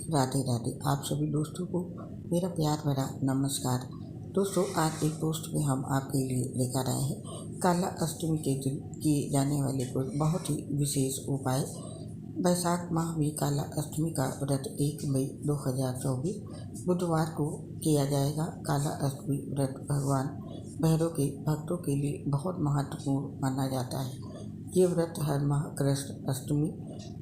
राधे राधे। आप सभी दोस्तों को मेरा प्यार भरा नमस्कार। दोस्तों, आज एक पोस्ट में हम आपके लिए लेकर आए हैं काला अष्टमी के दिन किए जाने वाले कुछ बहुत ही विशेष उपाय। वैशाख माह में काला अष्टमी का व्रत 1 मई 2024 बुधवार को किया जाएगा। काला अष्टमी व्रत भगवान भैरव के भक्तों के लिए बहुत महत्वपूर्ण माना जाता है। ये व्रत हर माह कृष्ण अष्टमी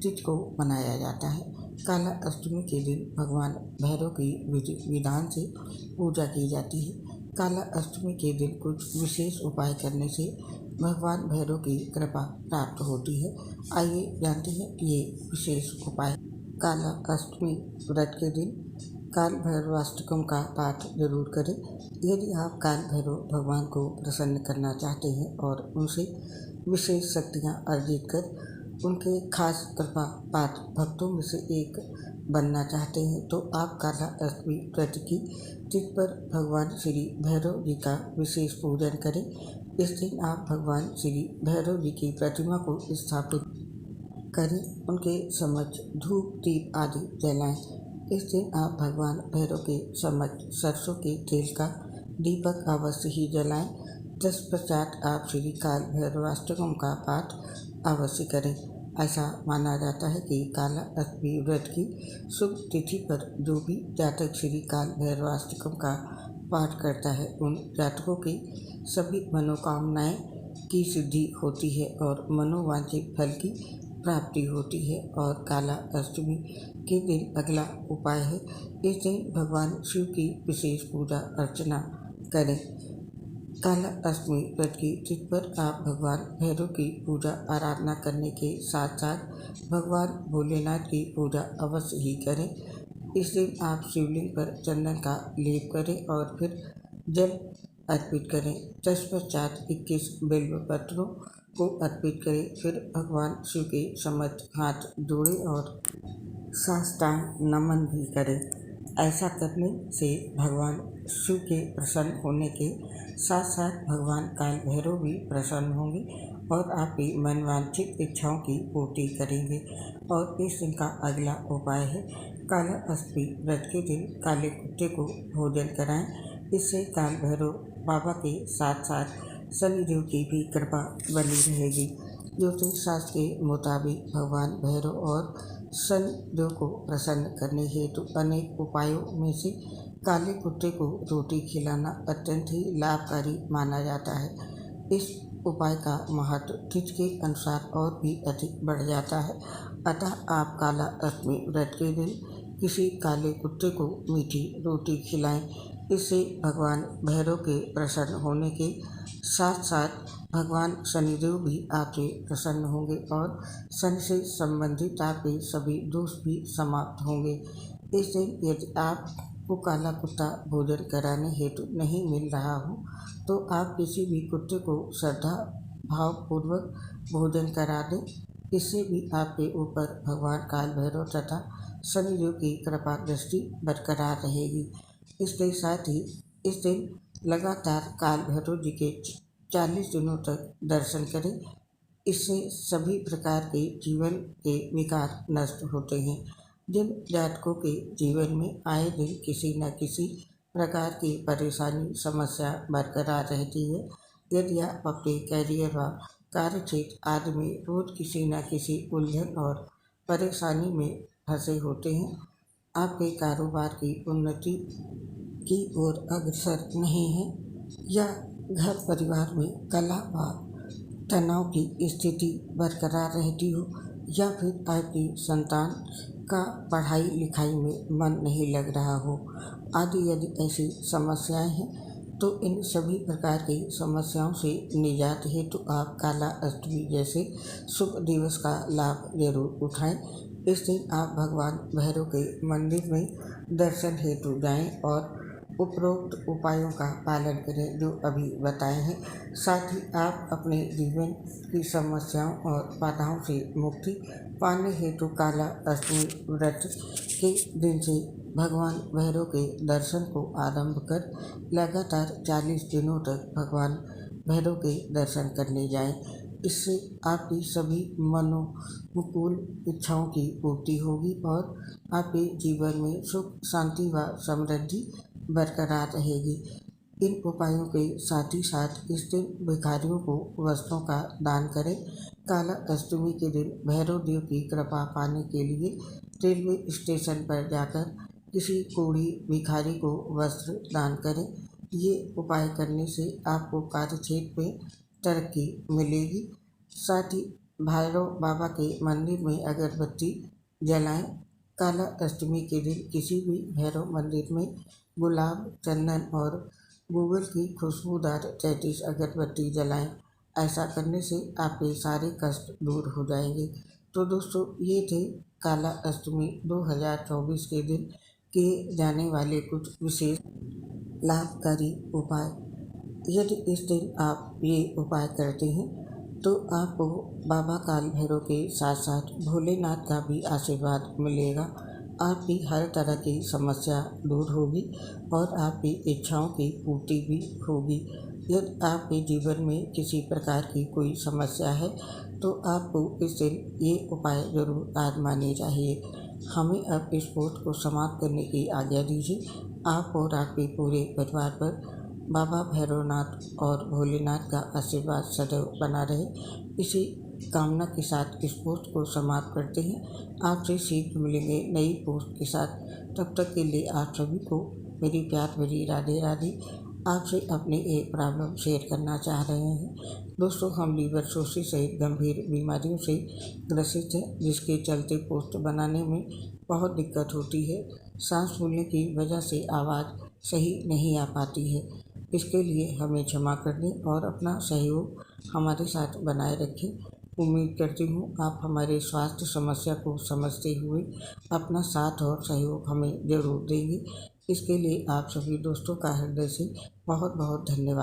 तिथि को मनाया जाता है। काला अष्टमी के दिन भगवान भैरव की विधि विधान से पूजा की जाती है। काला अष्टमी के दिन कुछ विशेष उपाय करने से भगवान भैरव की कृपा प्राप्त होती है। आइए जानते हैं ये विशेष उपाय। काला अष्टमी व्रत के दिन काल भैरवाष्टकम का पाठ जरूर करें। यदि आप काल भैरव भगवान को प्रसन्न करना चाहते हैं और उनसे विशेष शक्तियाँ अर्जित कर उनके खास कृपा पात्र भक्तों में से एक बनना चाहते हैं, तो आप काला अष्टमी व्रत की तिथि पर भगवान श्री भैरव जी का विशेष पूजन करें। इस दिन आप भगवान श्री भैरव जी की प्रतिमा को स्थापित करें, उनके समक्ष धूप दीप आदि जलाएं। इस दिन आप भगवान भैरव के समक्ष सरसों के तेल का दीपक अवश्य ही जलाएं। तत्पश्चात आप श्री काल भैरवाष्टकम का पाठ अवश्य करें। ऐसा माना जाता है कि काला अष्टमी व्रत की शुभ तिथि पर जो भी जातक श्री काल भैरवाष्टकम का पाठ करता है, उन जातकों की सभी मनोकामनाएं की सिद्धि होती है और मनोवांछित फल की प्राप्ति होती है। और काला अष्टमी के दिन अगला उपाय है, इस दिन भगवान शिव की विशेष पूजा अर्चना करें। काला अष्टमी व्रत की तिथि पर आप भगवान भैरव की पूजा आराधना करने के साथ साथ भगवान भोलेनाथ की पूजा अवश्य ही करें। इस दिन आप शिवलिंग पर चंदन का लेप करें और फिर जल अर्पित करें। तत्पश्चात 21 बिल्व पत्रों को अर्पित करें। फिर भगवान शिव के समक्ष हाथ जोड़ें और साष्टांग नमन भी करें। ऐसा करने से भगवान शिव के प्रसन्न होने के साथ साथ भगवान काल भैरव भी प्रसन्न होंगे और आपकी मनवांछित इच्छाओं की पूर्ति करेंगे। और इस दिन का अगला उपाय है, काला अष्टमी व्रत के दिन काले कुत्ते को भोजन कराएं। इससे काल भैरव बाबा के साथ साथ शनिदेव की भी कृपा बनी रहेगी। ज्योतिष शास्त्र के मुताबिक भगवान भैरव और शनिदेव को प्रसन्न करने हेतु अनेक उपायों में से काले कुत्ते को रोटी खिलाना अत्यंत ही लाभकारी माना जाता है। इस उपाय का महत्व तिथि के अनुसार और भी अधिक बढ़ जाता है। अतः आप काला अष्टमी व्रत के दिन किसी काले कुत्ते को मीठी रोटी खिलाएं। इससे भगवान भैरव के प्रसन्न होने के साथ साथ भगवान शनिदेव भी आपसे प्रसन्न होंगे और शनि से संबंधित आपके सभी दोष भी समाप्त होंगे। इस दिन यदि आपको काला कुत्ता भोजन कराने हेतु नहीं मिल रहा हो, तो आप किसी भी कुत्ते को श्रद्धा भावपूर्वक भोजन करा दें। इससे भी आपके ऊपर भगवान काल भैरव तथा शनिदेव की कृपा दृष्टि बरकरार रहेगी। इसके साथ ही इस दिन लगातार काल भैरव जी के 40 दिनों तक दर्शन करें। इससे सभी प्रकार के जीवन के विकार नष्ट होते हैं। जिन जातकों के जीवन में आए दिन किसी न किसी प्रकार की परेशानी समस्या बरकरार रहती है, यदि आप अपने कैरियर व कार्यक्षेत्र आदि में रोज किसी न किसी उलझन और परेशानी में फंसे होते हैं, आपके कारोबार की उन्नति की ओर अग्रसर नहीं है, या घर परिवार में कलह व तनाव की स्थिति बरकरार रहती हो, या फिर आपकी संतान का पढ़ाई लिखाई में मन नहीं लग रहा हो आदि यदि ऐसी समस्याएं हैं, तो इन सभी प्रकार की समस्याओं से निजात हेतु आप काला अष्टमी जैसे शुभ दिवस का लाभ जरूर उठाएं। इस दिन आप भगवान भैरव के मंदिर में दर्शन हेतु जाएं और उपरोक्त उपायों का पालन करें जो अभी बताए हैं। साथ ही आप अपने जीवन की समस्याओं और बाधाओं से मुक्ति पाने हेतु काला अष्टमी व्रत के दिन से भगवान भैरव के दर्शन को आरंभ कर लगातार 40 दिनों तक भगवान भैरव के दर्शन करने जाएं। इससे आपकी सभी मनोनुकूल इच्छाओं की पूर्ति होगी और आपके जीवन में सुख शांति व समृद्धि बरकरार रहेगी। इन उपायों के साथ ही साथ इस दिन भिखारियों को वस्त्रों का दान करें। काला अष्टमी के दिन भैरव देव की कृपा पाने के लिए रेलवे स्टेशन पर जाकर किसी कोढ़ी भिखारी को वस्त्र दान करें। ये उपाय करने से आपको कार्यक्षेत्र में तरक्की मिलेगी। साथ ही भैरव बाबा के मंदिर में अगरबत्ती जलाएं। काला अष्टमी के दिन किसी भी भैरव मंदिर में गुलाब, चंदन और गूगल की खुशबूदार 33 अगरबत्ती जलाएं। ऐसा करने से आपके सारे कष्ट दूर हो जाएंगे। तो दोस्तों, ये थे काला अष्टमी 2024 के दिन किए जाने वाले कुछ विशेष लाभकारी उपाय। यदि इस दिन आप ये उपाय करते हैं तो आपको बाबा काल भैरव के साथ साथ भोलेनाथ का भी आशीर्वाद मिलेगा। आपकी हर तरह की समस्या दूर होगी और आपकी इच्छाओं की पूर्ति भी होगी। यदि आपके जीवन में किसी प्रकार की कोई समस्या है तो आपको इस दिन ये उपाय जरूर आजमाने चाहिए। हमें अब इस पोस्ट को समाप्त करने की आज्ञा दीजिए। आप और आपके पूरे परिवार पर बाबा भैरवनाथ और भोलेनाथ का आशीर्वाद सदैव बना रहे। इसी कामना के साथ इस पोस्ट को समाप्त करते हैं। आपसे शीघ्र मिलेंगे नई पोस्ट के साथ। तब तक के लिए आप सभी को मेरी प्यार भरी राधे राधे। आपसे अपनी एक प्रॉब्लम शेयर करना चाह रहे हैं। दोस्तों, हम लीवर सोसिस सहित गंभीर बीमारियों से ग्रसित हैं, जिसके चलते पोस्ट बनाने में बहुत दिक्कत होती है। सांस फूलने की वजह से आवाज़ सही नहीं आ पाती है। इसके लिए हमें क्षमा कर दें और अपना सहयोग हमारे साथ बनाए रखें। उम्मीद करती हूँ आप हमारे स्वास्थ्य समस्या को समझते हुए अपना साथ और सहयोग हमें ज़रूर देंगे। इसके लिए आप सभी दोस्तों का हृदय से बहुत बहुत धन्यवाद।